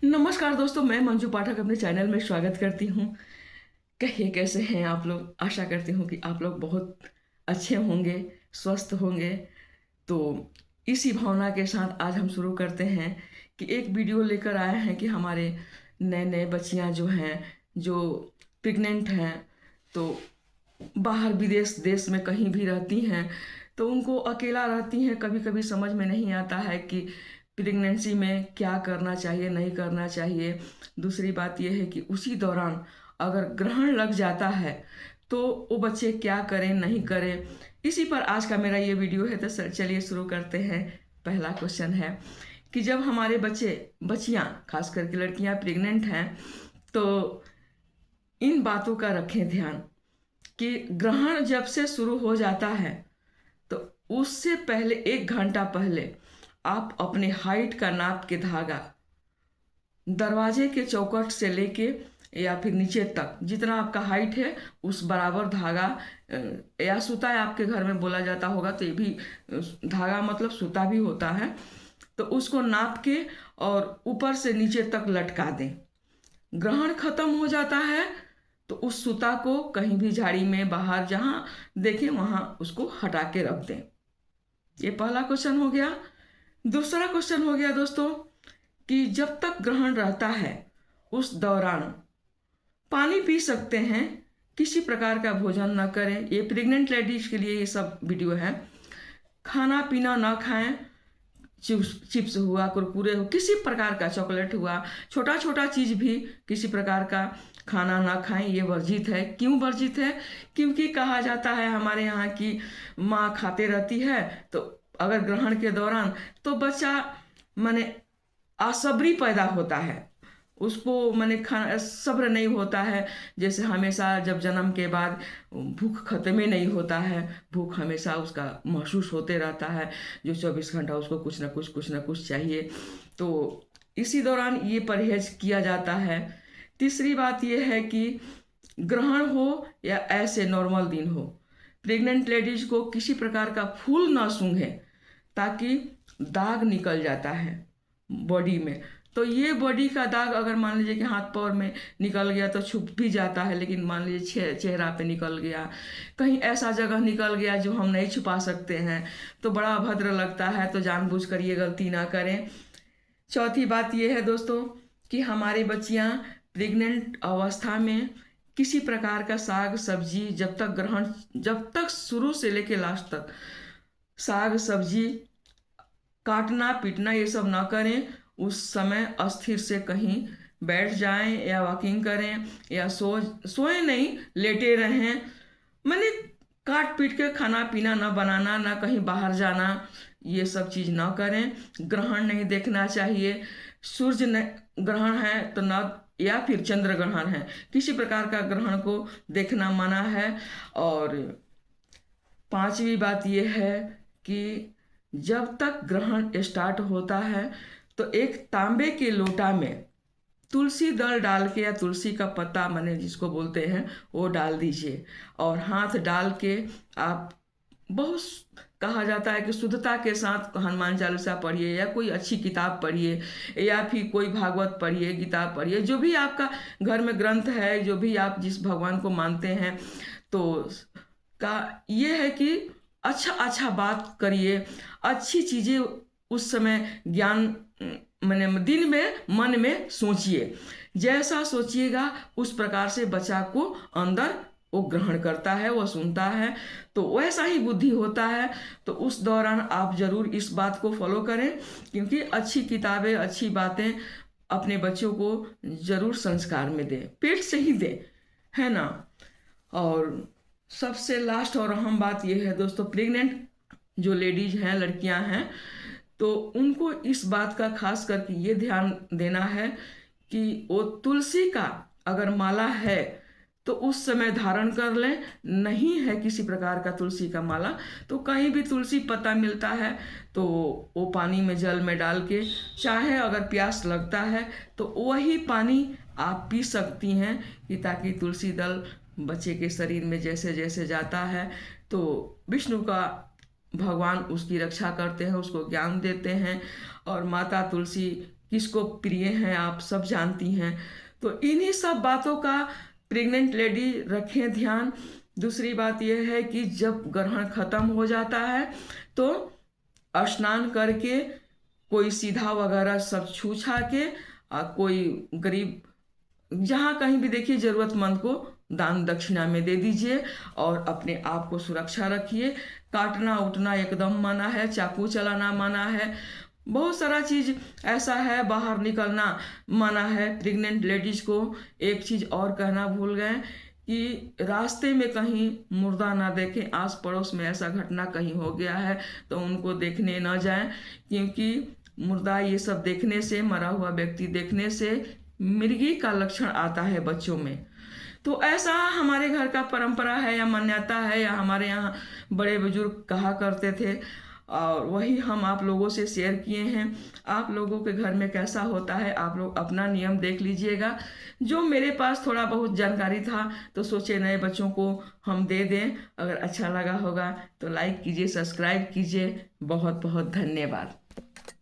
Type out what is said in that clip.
नमस्कार दोस्तों, मैं मंजू पाठक अपने चैनल में स्वागत करती हूँ। कहिए कैसे हैं आप लोग। आशा करती हूँ कि आप लोग बहुत अच्छे होंगे, स्वस्थ होंगे। तो इसी भावना के साथ आज हम शुरू करते हैं कि एक वीडियो लेकर आए हैं कि हमारे नए नए बच्चियाँ जो हैं, जो प्रेग्नेंट हैं, तो बाहर विदेश देश में कहीं भी रहती हैं, तो उनको अकेला रहती हैं। कभी कभी समझ में नहीं आता है कि प्रेगनेंसी में क्या करना चाहिए, नहीं करना चाहिए। दूसरी बात यह है कि उसी दौरान अगर ग्रहण लग जाता है तो वो बच्चे क्या करें, नहीं करें। इसी पर आज का मेरा ये वीडियो है। तो चलिए शुरू करते हैं। पहला क्वेश्चन है कि जब हमारे बच्चे बच्चियां, खास करके लड़कियां प्रेग्नेंट हैं, तो इन बातों का रखें ध्यान कि ग्रहण जब से शुरू हो जाता है तो उससे पहले 1 घंटा पहले आप अपने हाइट का नाप के धागा दरवाजे के चौखट से लेके या फिर नीचे तक जितना आपका हाइट है उस बराबर धागा, या सूता है आपके घर में बोला जाता होगा, तो ये भी धागा मतलब सूता भी होता है, तो उसको नाप के और ऊपर से नीचे तक लटका दें। ग्रहण खत्म हो जाता है तो उस सूता को कहीं भी झाड़ी में, बाहर जहां देखें वहां उसको हटा के रख दें। ये पहला क्वेश्चन हो गया। दूसरा क्वेश्चन हो गया दोस्तों कि जब तक ग्रहण रहता है उस दौरान पानी पी सकते हैं, किसी प्रकार का भोजन न करें। ये प्रेग्नेंट लेडीज के लिए ये सब वीडियो है। खाना पीना ना खाएं। चिप्स हुआ, कुरकुरे हो, किसी प्रकार का चॉकलेट हुआ, छोटा छोटा चीज भी किसी प्रकार का खाना ना खाएं। ये वर्जित है। क्यों वर्जित है? क्योंकि कहा जाता है हमारे यहाँ की माँ खाते रहती है, तो अगर ग्रहण के दौरान तो बच्चा माने असब्री पैदा होता है, उसको माने खाना सब्र नहीं होता है। जैसे हमेशा जब जन्म के बाद भूख खत्म ही नहीं होता है, भूख हमेशा उसका महसूस होते रहता है, जो 24 घंटा उसको कुछ ना कुछ चाहिए। तो इसी दौरान ये परहेज किया जाता है। तीसरी बात यह है कि ग्रहण हो या ऐसे नॉर्मल दिन हो, प्रेग्नेंट लेडीज को किसी प्रकार का फूल ना सूंघे, ताकि दाग निकल जाता है बॉडी में। तो ये बॉडी का दाग अगर मान लीजिए कि हाथ पैर में निकल गया तो छुप भी जाता है, लेकिन मान लीजिए चेहरा पे निकल गया, कहीं ऐसा जगह निकल गया जो हम नहीं छुपा सकते हैं, तो बड़ा अभद्र लगता है। तो जानबूझकर ये गलती ना करें। चौथी बात ये है दोस्तों कि हमारी बच्चियां प्रेग्नेंट अवस्था में किसी प्रकार का साग सब्जी, जब तक शुरू से लेके लास्ट तक साग सब्जी काटना पीटना ये सब ना करें। उस समय अस्थिर से कहीं बैठ जाएं या वॉकिंग करें, या सोए नहीं, लेटे रहें। मैंने काट पीट के खाना पीना ना बनाना, ना कहीं बाहर जाना, ये सब चीज ना करें। ग्रहण नहीं देखना चाहिए। सूर्य ग्रहण है तो ना, या फिर चंद्र ग्रहण है, किसी प्रकार का ग्रहण को देखना मना है। और पांचवी बात यह है कि जब तक ग्रहण स्टार्ट होता है तो एक तांबे के लोटा में तुलसी दल डाल के, या तुलसी का पत्ता माने जिसको बोलते हैं, वो डाल दीजिए, और हाथ डाल के आप बहुत, कहा जाता है कि शुद्धता के साथ हनुमान चालीसा पढ़िए, या कोई अच्छी किताब पढ़िए, या फिर कोई भागवत पढ़िए, गीता पढ़िए, जो भी आपका घर में ग्रंथ है, जो भी आप जिस भगवान को मानते हैं, तो का ये है कि अच्छा अच्छा बात करिए, अच्छी चीजें उस समय ज्ञान मैंने दिन में मन में सोचिए। जैसा सोचिएगा उस प्रकार से बच्चा को अंदर वो ग्रहण करता है, वो सुनता है, तो वैसा ही बुद्धि होता है। तो उस दौरान आप जरूर इस बात को फॉलो करें, क्योंकि अच्छी किताबें, अच्छी बातें अपने बच्चों को जरूर संस्कार में दें, पेट से ही दें, है ना। और सबसे लास्ट और अहम बात यह है दोस्तों, प्रेग्नेंट जो लेडीज हैं, लड़कियां हैं, तो उनको इस बात का खास करके ये ध्यान देना है कि वो तुलसी का अगर माला है तो उस समय धारण कर लें। नहीं है किसी प्रकार का तुलसी का माला, तो कहीं भी तुलसी पत्ता मिलता है तो वो पानी में, जल में डाल के, चाहे अगर प्यास लगता है तो वही पानी आप पी सकती हैं, कि ताकि तुलसी दल बच्चे के शरीर में जैसे जैसे जाता है तो विष्णु का भगवान उसकी रक्षा करते हैं, उसको ज्ञान देते हैं। और माता तुलसी किसको प्रिय हैं आप सब जानती हैं। तो इन्हीं सब बातों का प्रेग्नेंट लेडी रखें ध्यान। दूसरी बात यह है कि जब ग्रहण खत्म हो जाता है तो स्नान करके कोई सीधा वगैरह सब छू छा के कोई गरीब जहाँ कहीं भी देखिए जरूरतमंद को दान दक्षिणा में दे दीजिए और अपने आप को सुरक्षा रखिए। काटना उठना एकदम मना है, चाकू चलाना मना है, बहुत सारा चीज ऐसा है, बाहर निकलना मना है। प्रेग्नेंट लेडीज को एक चीज और कहना भूल गए कि रास्ते में कहीं मुर्दा ना देखें। आस पड़ोस में ऐसा घटना कहीं हो गया है तो उनको देखने न जाएं, क्योंकि मुर्दा ये सब देखने से, मरा हुआ व्यक्ति देखने से मिर्गी का लक्षण आता है बच्चों में। तो ऐसा हमारे घर का परंपरा है या मान्यता है, या हमारे यहाँ बड़े बुजुर्ग कहा करते थे और वही हम आप लोगों से शेयर किए हैं। आप लोगों के घर में कैसा होता है आप लोग अपना नियम देख लीजिएगा। जो मेरे पास थोड़ा बहुत जानकारी था तो सोचे नए बच्चों को हम दे दें। अगर अच्छा लगा होगा तो लाइक कीजिए, सब्सक्राइब कीजिए। बहुत बहुत धन्यवाद।